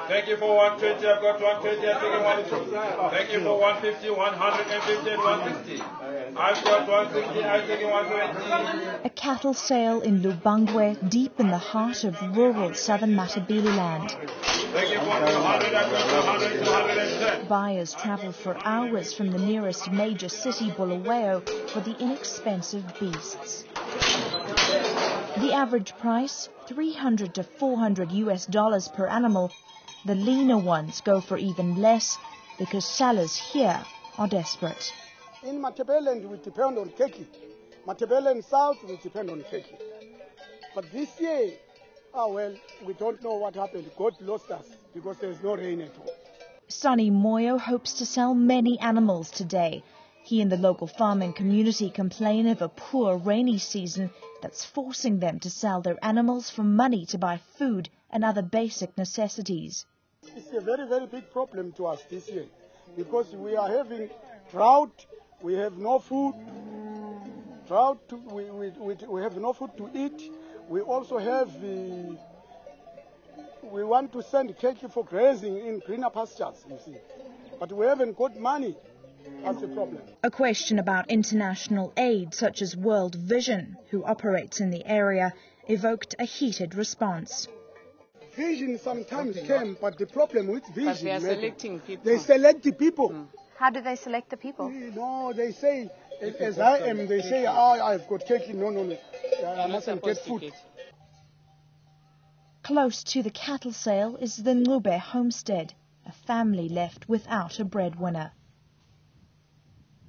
Thank you for 120. I've got 120. I'm taking 150. Thank you for 150, 150, and 160. I've got 160. I'm taking 170. A cattle sale in Lubangwe, deep in the heart of rural southern Matabeleland. Thank you for 200. I've got 200, 210. Buyers travel for hours from the nearest major city, Bulawayo, for the inexpensive beasts. The average price, $300 to $400 per animal. The leaner ones go for even less because sellers here are desperate. In Matabeleland, we depend on keki. Matabeleland South, we depend on keki. But this year, we don't know what happened. God lost us because there's no rain at all. Sonny Moyo hopes to sell many animals today. He and the local farming community complain of a poor rainy season that's forcing them to sell their animals for money to buy food and other basic necessities. It's a very, very big problem to us this year because we are having drought, we have no food, we have no food to eat. We also have we want to send keki for grazing in greener pastures, you see, but we haven't got money. That's the problem. A question about international aid, such as World Vision, who operates in the area, evoked a heated response. Vision sometimes came, but the problem with Vision... But they are selecting people. They select the people. How do they select the people? No, they say, as I am, they say, I've got keki. No, I mustn't get food. Close to the cattle sale is the Ngube homestead, a family left without a breadwinner.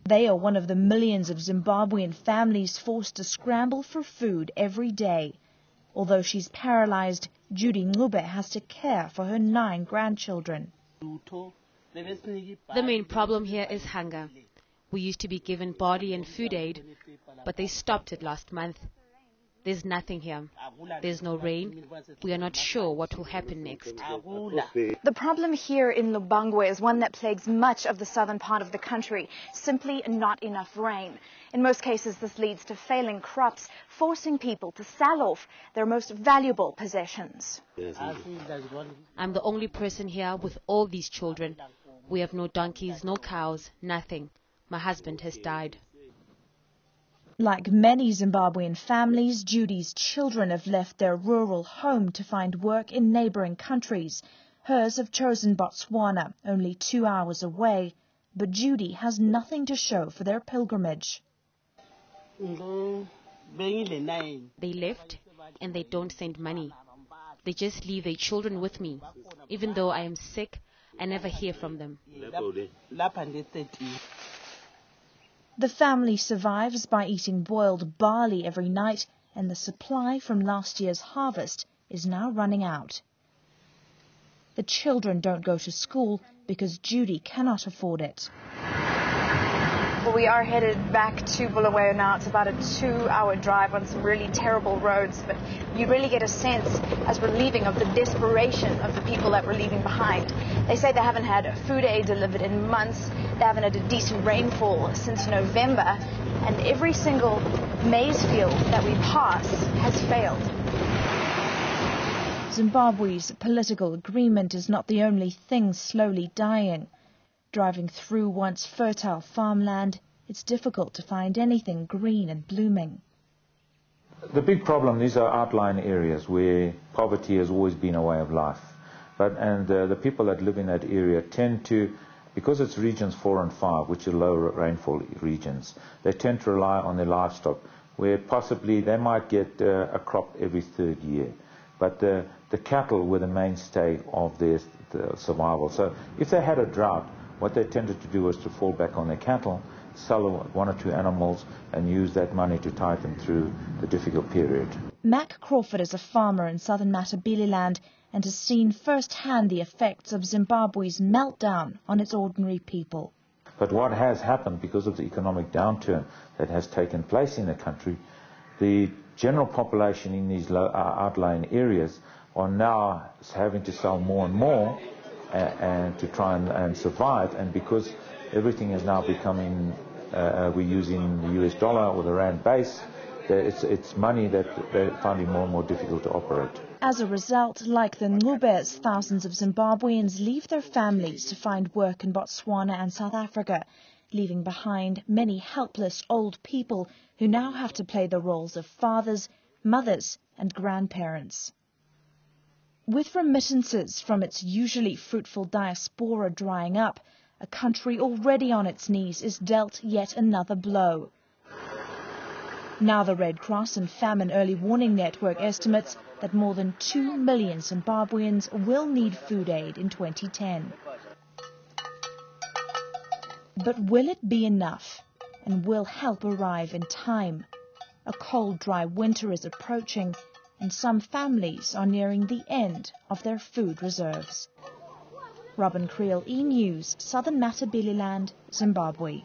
They are one of the millions of Zimbabwean families forced to scramble for food every day. Although she's paralyzed, Judy Ngube has to care for her 9 grandchildren. The main problem here is hunger. We used to be given body and food aid, but they stopped it last month. There's nothing here. There's no rain. We are not sure what will happen next. The problem here in Lubangwe is one that plagues much of the southern part of the country, simply not enough rain. In most cases, this leads to failing crops, forcing people to sell off their most valuable possessions. I'm the only person here with all these children. We have no donkeys, no cows, nothing. My husband has died. Like many Zimbabwean families, Judy's children have left their rural home to find work in neighbouring countries. Hers have chosen Botswana, only 2 hours away, but Judy has nothing to show for their pilgrimage. They left and they don't send money. They just leave their children with me. Even though I am sick, I never hear from them. The family survives by eating boiled barley every night, and the supply from last year's harvest is now running out. The children don't go to school because Judy cannot afford it. Well, we are headed back to Bulawayo now. It's about a 2-hour drive on some really terrible roads, but you really get a sense as we're leaving of the desperation of the people that we're leaving behind. They say they haven't had food aid delivered in months. They haven't had a decent rainfall since November, and every single maize field that we pass has failed. Zimbabwe's political agreement is not the only thing slowly dying. Driving through once fertile farmland, it's difficult to find anything green and blooming. The big problem, these are outlying areas where poverty has always been a way of life. The people that live in that area tend to, because it's regions 4 and 5, which are low rainfall regions, they tend to rely on their livestock, where possibly they might get a crop every 3rd year. But the cattle were the mainstay of their survival. So if they had a drought, what they tended to do was to fall back on their cattle, sell 1 or 2 animals, and use that money to tide them through the difficult period. Mac Crawford is a farmer in southern Matabeleland and has seen firsthand the effects of Zimbabwe's meltdown on its ordinary people. But what has happened because of the economic downturn that has taken place in the country, the general population in these outlying areas are now having to sell more and more and to try and survive, and because everything is now becoming, we're using the US dollar or the rand base, it's money that they're finding more and more difficult to operate. As a result, like the Ngubes, thousands of Zimbabweans leave their families to find work in Botswana and South Africa, leaving behind many helpless old people who now have to play the roles of fathers, mothers and grandparents. With remittances from its usually fruitful diaspora drying up, a country already on its knees is dealt yet another blow. Now the Red Cross and Famine Early Warning Network estimates that more than 2 million Zimbabweans will need food aid in 2010. But will it be enough? And will help arrive in time? A cold, dry winter is approaching, and some families are nearing the end of their food reserves. Robin Creel, E! News, Southern Matabeleland, Zimbabwe.